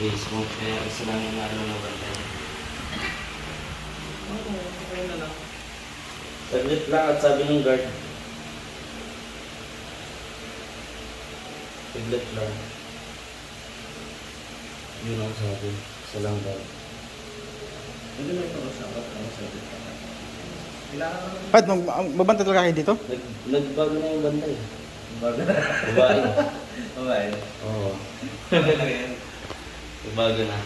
Facebook, kaya isa lang yung ano na bantay. Okay na lang. Saglit lang at sabi ng guard. Saglit lang. Yun ang sabi. Isa lang daw. Hindi mo ito masabat ang sabi. Kailangan naman. Pat, magbantay talaga kayo dito? Nagbago na yung bantay. Bago na. Babae. Babae. Oo. Okay lang yan. Nagbago na.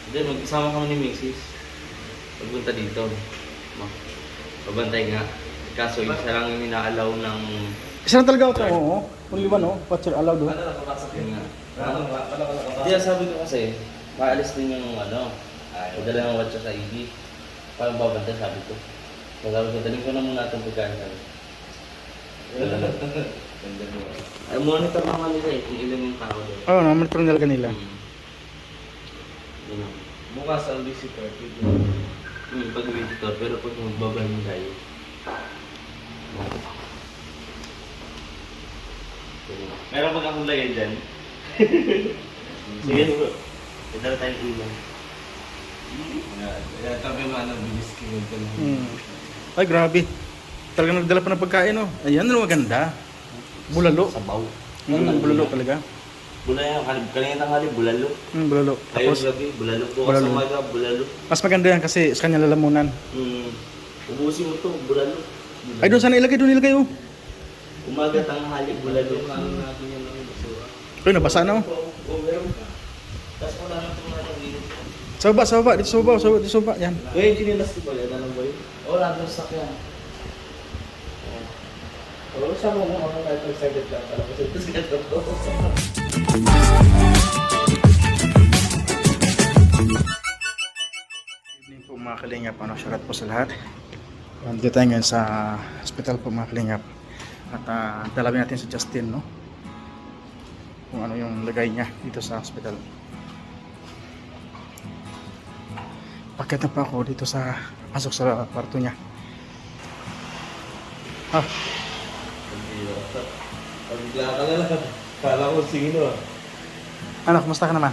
Hindi, mag-isama kami ni Mixis. Pagpunta dito. Pabantay nga. Kaso isa lang yung inaalaw ng... Isa lang talaga ito, oo. Only one, oh. What's your allowed, oh? Ano nakapasok Yun yun? nga. Ano nakapasok? Hindi, sabi ko kasi, maalis din yung ano, padala ng watcha sa ID. Parang babantay, sabi ko. So, sabi ko, daling ko na muna itong pagkain sabi. Ganda mo. Ay, monitor naman nila eh, kung ilan yung tao doon. Oo, naman ito nila kanila. Yun. Bukas ang visitor. Pag visitor, pero pag magbabay mo tayo. Meron pag akong lagay dyan. Sige bro. Ito tayong ulam. Tabi mo ano, bilis kinod ka lang. Ay, grabe. Talagang nagdala pa ng pagkain, oh. Ayan, ano maganda. Bulalo. Sabaw. Bulalo talaga. Bulalo. Kanina tanghali, bulalo. Bulalo. Ayun Tapos, gabi, bulalo. Bukas bulalo. sa umaga, bulalo. mas maganda yan kasi sa kanya lalamunan. Ubusin mo to, bulalo. Ay, doon sana ilagay, oh. Umaga, tanghali, bulalo. Ano natin yan ang basura. Ay, nabasa na, oh. Oo, meron ka. Tapos wala nang tumatang dito. Sa baba, dito sa baba, dito sa baba. Yan. Uy, chinilas ko pala, ano ba yun? Oo, nandun sa sakyan. Oo, siya mo mga kahit excited ka. Alam ko siya. Tapos ganito ko. Evening po mga kalingap, shoutout po sa lahat. Nandito tayo ngayon sa hospital po mga kalingap. At dalawin natin si Justin, no? Kung ano yung lagay niya dito sa hospital. Pakita pa ako dito sa pasok sa kwarto niya. Pagigla ka na lang. Kala ko sino ah. Ano, kumusta ka naman?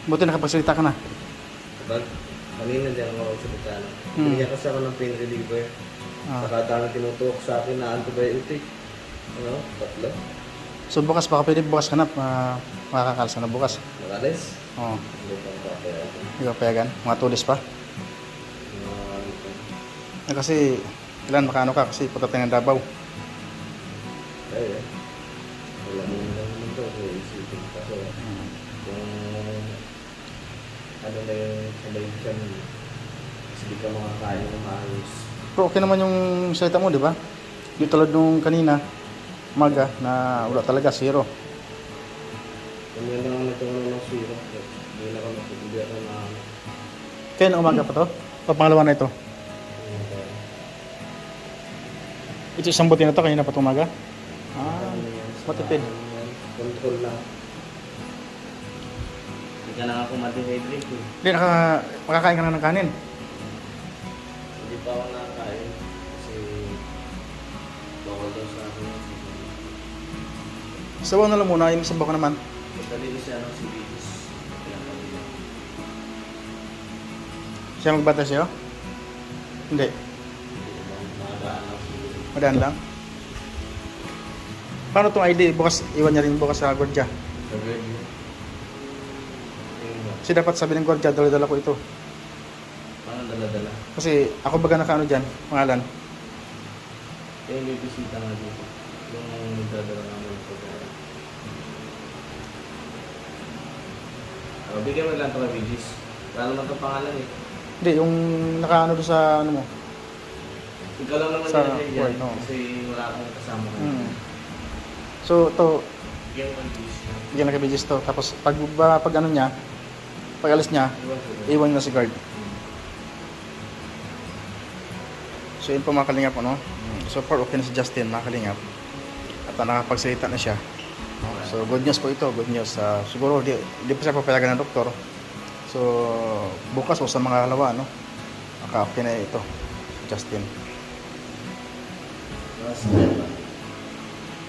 Buti nakapagsalita ka na. Kapag kanina dyan ako sa bitana. Hmm. Binigyan kasi ako ng pain reliever. Saka dami tinutuok sa akin na antibiotic. Ano? 3. So bukas, baka pwede bukas ka na, makakakalsa na bukas. Nakalis? Oo, Hindi pa kaya ako. hindi ka payagan. Mga 2 days pa. Kasi, kailan makaano ka kasi pagdating ng Davao. Kaya eh. Wala mo lang naman ito. So isipin ka. So, kung ano na yung sabay dyan, kasi di ka makakain ng maayos. Pero okay naman yung salita mo, di ba? Yung tulad nung kanina, umaga, na wala talaga, 0. Kung yan lang nagkaroon ng sira, hindi na ako nakapagbibiya ako na Kaya na umaga pa to? O pangalawa na ito? Ito isang buti na to, kanina pa ito umaga? Matipid. Control lang. Hindi ka na nga kumadehydrate eh. Hindi, makakain ka na ng kanin. Hindi pa ako nakakain kasi bawal daw sa akin. Sabaw na lang muna, yung sabaw ka naman. Madali siya ng CBS. Kaya kami lang. Siya magbata sa'yo? Hindi, Magaan lang siguro. madaan lang. Paano itong ID? Bukas, iwan niya rin bukas sa gordya. Sabi niyo. Kasi dapat sabi ng gordya, dala-dala ko ito. Paano dala-dala? Kasi ako baga nakaano dyan, pangalan. Kaya may bisita nga dito. Yung nagdadala naman sa kaya. Bigyan mo lang ito kay Vigis. Wala naman itong pangalan eh. Hindi, yung nakaano doon sa ano mo. Ikaw lang naman Sa nilagay board, yan. no. Kasi wala akong kasama ka. So, ito, Bigyan mo kay Vigis. bigyan na kay Bigis to. Tapos, pag ano niya, pag alis niya, iwan niya na si guard. So, yun po mga kalingap, ano? So far, okay na si Justin, mga kalingap. At nakapagsalita na siya. So, good news po ito, good news. Siguro, di pa siya papayagan ng doktor. So, bukas o sa mga halawa, no? Naka-okay na ito, Justin. Sakyan ba?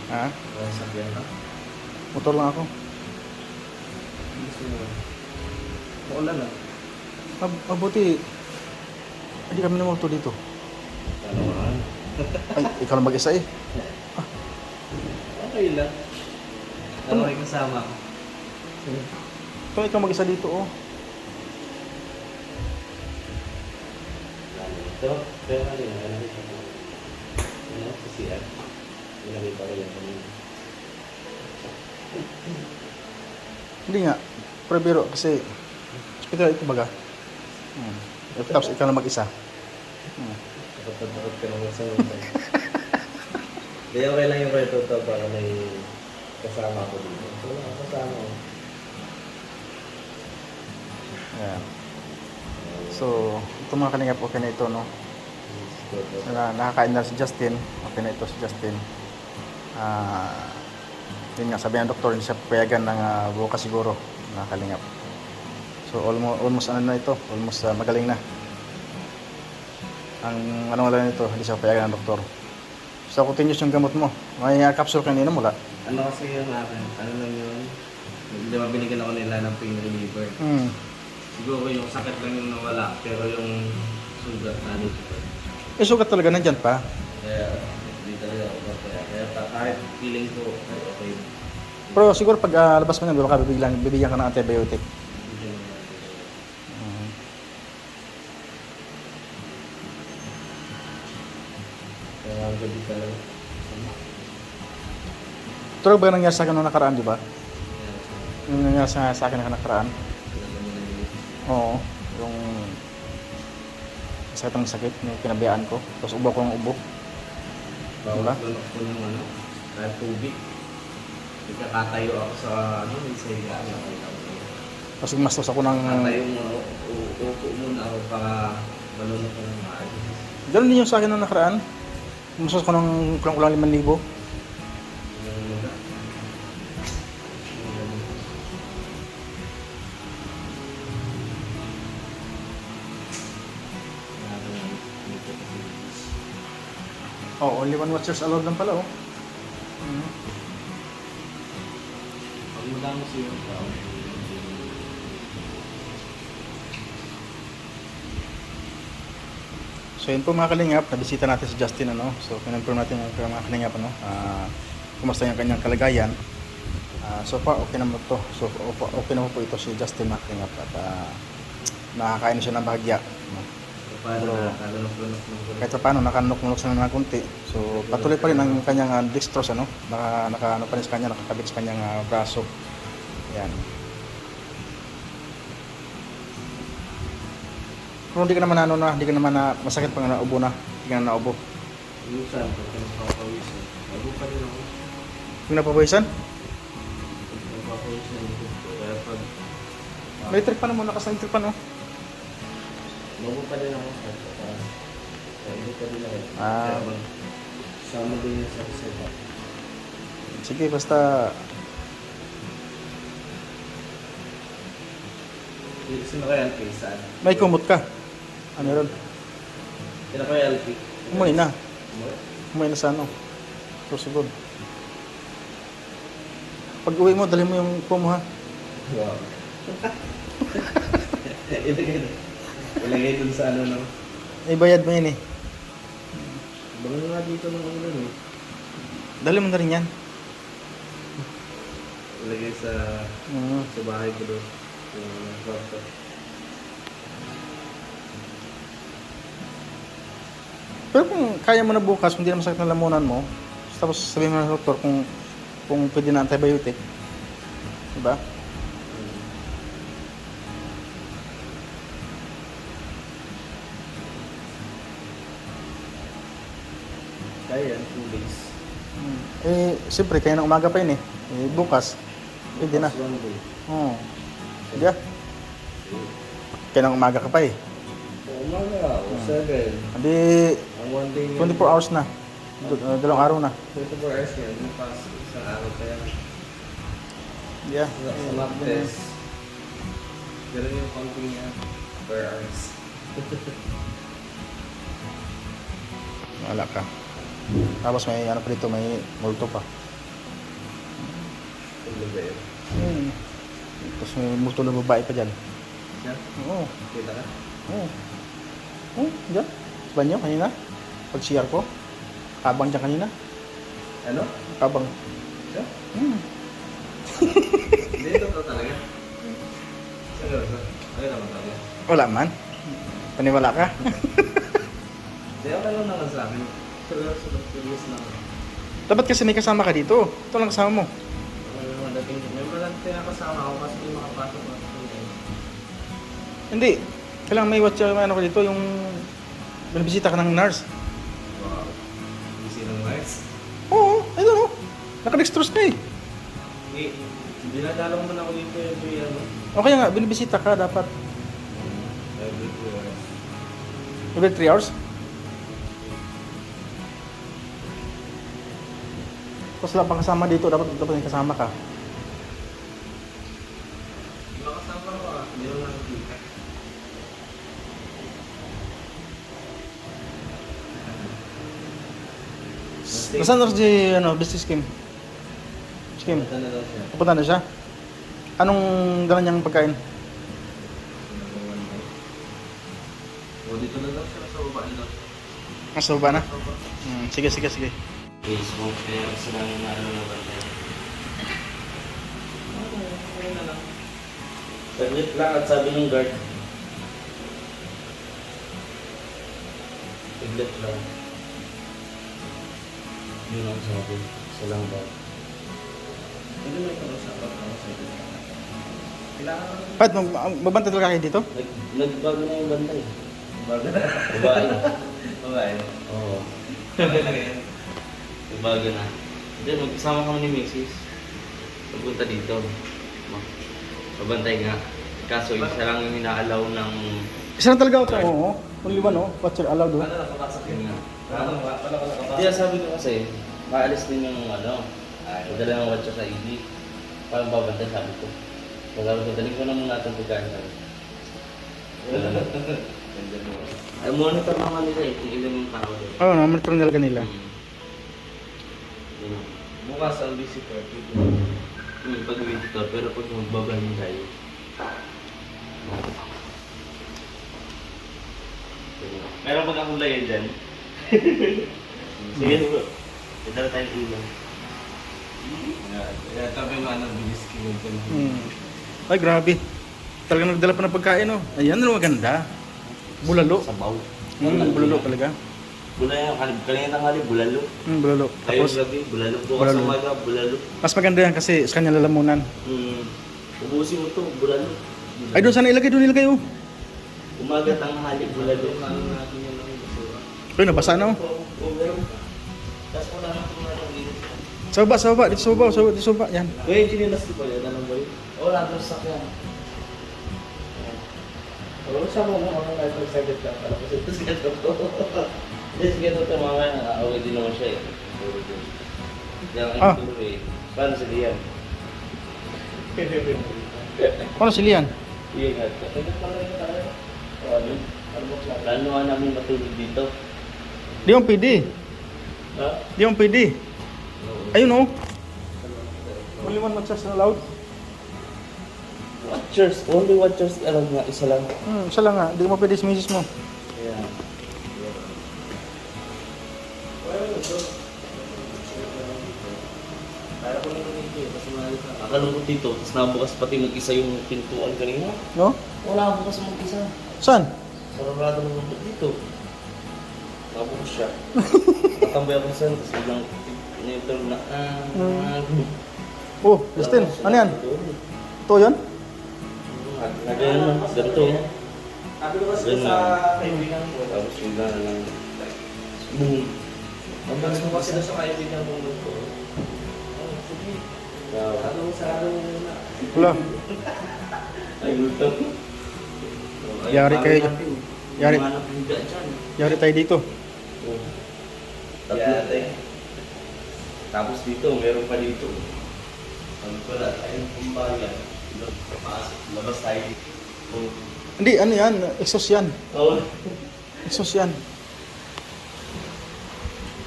Ha? Sakyan ba? Motor lang ako. Maulan na. Mabuti. Hindi kami namulto dito. Ano man? Ay, ikaw lang mag-isa eh. Okay lang. Ano may kasama ko? Kung ikaw mag-isa dito, oh. Ito, pero ano yun? Ano yun? Ano? Sa CR? Ilagay pa rin kanina. Hindi nga. Pero biro, kasi hospital ito baga. Tapos ikaw lang mag-isa. Nakapagpapag ka naman sa mga. Hindi, okay lang yung kwento to para may kasama ko dito. So, wala akong kasama ko. Ayan. So, ito mga kalingap, okay na ito, no? Nakakain na si Justin. Okay na ito si Justin. Yun nga, sabi ng doktor, hindi siya payagan ng bukas siguro, mga kalingap. So, almost ano na ito, almost magaling na. Ang ano lang nito, hindi siya payagan ng doktor. So, continuous yung gamot mo. May capsule kanina mula. Ano kasi yung akin? Ano lang yun? Hindi ba binigyan ako nila ng pain reliever? Siguro yung sakit lang yung nawala, pero yung sugat na dito pa. Eh, sugat talaga nandyan pa. Kaya, hindi talaga ako kaya. Kaya kahit feeling ko, ay okay. Pero siguro pag labas mo na, baka bibigyan ka ng antibiotic. Hindi naman natin. Kaya ang gabi talaga. Ito ba yung nangyari sa akin noong nakaraan, di ba? Yung nangyari sa akin noong nakaraan. Oo. Yung sakit ng sakit, yung pinabayaan ko. Tapos ubo ko ng ubo. Bawal Diba? tulog ko ng ano, kahit tubig. Ikakatayo ako sa ano, may sahigaan. Tapos gumastos ako ng... Katayo mo, uupo muna ako para malunod ko ng maayos. Ganun din yung sa akin noong nakaraan. Gumastos ako ng kulang-kulang 5,000. Oh, only one watchers allowed lang pala, oh. Pag madami siya yung tao, So yun po mga kalingap, nabisita natin si Justin, ano. So kinonfirm natin yung mga kalingap, ano. Kumusta yung kanyang kalagayan. So far, okay naman to. So okay naman po ito si Justin, mga kalingap. At nakakain na siya ng bahagya. No? paano Pero, nakalunok-lunok ng gulo. Kahit pa paano, nakanok-nok siya ng konti. So patuloy pa rin ang kanyang dextrose, ano. Ano pa rin sa kanya, nakakabit sa kanyang braso. Yan. Pero hindi ka naman hindi ka naman masakit pag naubo na. Hindi ka na naubo. Minsan, pag napapawisan, bago pa rin ako. Yung napapawisan? Napapawisan yung gusto. Kaya pag May trip pa naman, nakasang trip pa, no? bago pa rin ako, kaya hindi pa rin ako. Ah. Kaya sama din yung sa reserva. Sige, basta Sino kaya LP? Saan? may kumot ka. Ano ron? Sino kaya LP? Umuwi na. Umuwi? Umuwi na sa ano. Susunod. Pag uwi mo, dali mo yung kumo, ha? Wow. Ilagay dun sa ano, no? May bayad mo yun, eh. Baka nga dito ng ano, no? Dali mo na rin yan. Ilagay sa bahay ko doon. Yung kwarto. Pero kung kaya mo na bukas, kung hindi na masakit na lamunan mo, tapos sabihin mo na sa doktor kung pwede na antibiotic. Diba? Kaya yan, 2 days. Eh, siyempre, kaya na umaga pa yun, eh. Eh, bukas, pwede na. Plus 1 day. Oo. Hindi ah. Kaya na umaga ka pa, eh. Umaga, o 7. Hindi, Ang 1 day 24 hours na. Dalawang araw na. 24 hours yan. Yung pas, isang araw kaya. Hindi ah. Sa lab test. Ganun yung counting niya. Per hours. Wala ka. Tapos may ano pa dito, may multo pa. Tulog ba yun? Tapos may multo na babae pa dyan. Siya? Oo. Kita ka? Oo. Oo, dyan. Sa banyo kanina. Pag-CR ko. Kabang dyan kanina. Ano? Kabang. Siya? Hindi, ito talaga. Seryoso? Ayun naman talaga. Wala man. Paniwala ka. Hindi, okay lang naman sa akin. Seryoso lang, serious lang. Dapat kasi may kasama ka dito. Ito lang kasama mo. Okay naman, dating may malang tinakasama ako kasi hindi makapasok ako. Hindi. Kailangan may watcher ano ko dito. Yung binibisita ka ng nurse. Wow. Easy ng lights. Oo. I don't know. Nakadextrose ka eh. Hindi. Dinadalaw mo na ako dito every ano. O kaya nga, binibisita ka dapat. Every 2 hours. Every 3 hours. Tapos wala pang kasama dito. Dapat may kasama ka. Di ba kasama ko ah? Hindi mo nakikita. Nasaan na si ano, business Kim? Si Kim, Punta na daw siya. pupunta na siya? Anong dala niyang pagkain? O dito na daw siya sa baba na. Nasa baba na? Sige. Facebook, kaya kasi namin na ano na bantay. Okay na lang. Saglit lang at sabi ng guard. Saglit lang. Yun ang sabi. Isa lang ba? Hindi may pag-usapan ako sa ito. Kailangan ko Pat, magbantay talaga kayo dito? Nagbago na yung bantay. bago. Babae. Babae. Oo. Okay lang yan. Nagbago na. Then, magkasama kami ni Mrs. Pagpunta dito. Mabantay nga. Kaso isa lang yung inaalaw ng... Isa lang talaga ako. Oo. Only one, oh. Watcher allowed, oh. Ano na kapasok yun? Yun nga. Wala ka nakapasok. Kaya sabi ko kasi, maalis din yung ano, padala ng watcher sa ID. Parang babantay, sabi ko. Sabi ko, daling ko na muna itong pagkain sabi. Ay, monitor naman nila eh, kung ilan yung tao doon. Oo, no, monitor nila kanila. Bukas ang visitor. Pag visitor, pero pag magbabahin tayo. Meron pag akong layan dyan. Sige bro, dala tayong ulam. Kaya tabi mo ano, bilis kinutin. Ay, grabe. Talagang nagdala pa ng pagkain, oh. Ayan, ano maganda. Bulalo. Sabaw. Bulalo talaga. Bulalo, kanina tanghali, bulalo. Bulalo. Ayun Tapos, gabi, bulalo. Bukas bulalo. umaga, bulalo. mas maganda yan kasi sa kanya lalamunan. Ubusin mo to, bulalo. Ay, doon sana ilagay, oh. Umaga, tanghali, bulalo. Ano natin yun ang basura. Ay, nabasa na, oh. Oo, meron pa. Tapos wala na itong ano dito. Sa baba. Dito sa baba. Yan. Kuya, yung chinilas ko pa yun, alam mo yun? Wala doon sa sakyan. Oo, siya mo mga kahit excited ka para kasi ito siya to. Hindi, sige to mamaya, nakakawin din naman siya eh. Yan ang ituro eh. Paano si Liam? Paano si Lian? Iya nga. Ito pala yung talaga. O ano? Plano nga namin matulog dito. Di mo pwede. Ha? Di mo pwede. Oo. Ayun, oh. Only one matches allowed. Watchers, only watchers alam nga, isa lang. Isa lang nga. Di mo pwede sa misis mo. Ayan. Kaya ko naman ito eh, kasi maalis na. Nakalungkot dito, tapos nabukas pati mag-isa yung pintuan kanina. No? Wala bukas mag-isa. Saan? Sarado naman dito. Nabukas siya. Natambay ako saan, tapos biglang nito na Oh, Justin. Ano yan? Ito yun? Nagayon lang, ganito. Sabi ko kasi Ganun sa lang. kaibigan ko. Tapos bigla na lang. Boom. Ang bilis mo kasi doon sa kaibigan ko. Sarado mo muna. Wala. Ay, gusto. Yari kayo. Yari. Manap yung dyan. Yari tayo dito. Oh. Tatlo. Tapos dito, meron pa dito. Pag wala tayong kumbayan, labas tayo dito. Oh. Hindi, ano yan? Exhaust yan. Oh. Exhaust yan.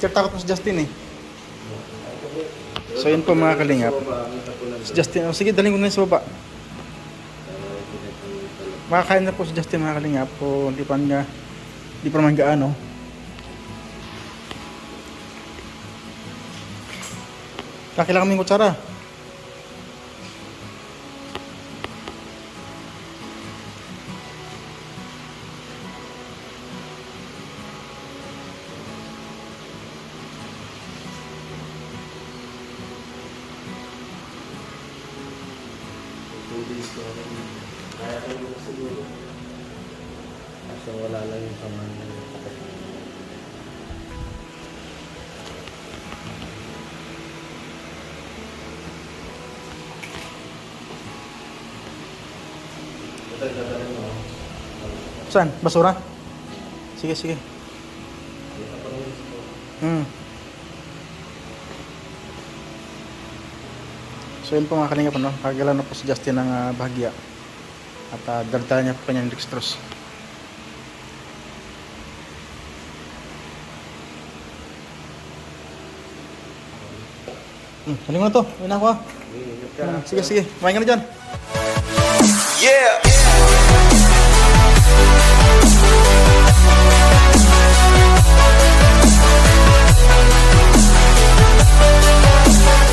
Kaya takot mo si Justin eh. So yun po mga kalingap. Si Justin, oh, sige, daling ko na sa baba. Makakain na po si Justin mga kalingap. Po, hindi pa naman gaano. Kailangan mo yung kutsara. Kaya ko yung siguro. Kaso wala lang yung saman ng sakit. Tatagdagan mo. Saan? Basura? Sige, sige. So yun po mga kalingap, no? Kagala na po si Justin ng bahagya. At daldala niya po kanyang dextrose. Halin mo na to. Ayun na ako ha. Sige, sige. Kumain ka na dyan. Yeah.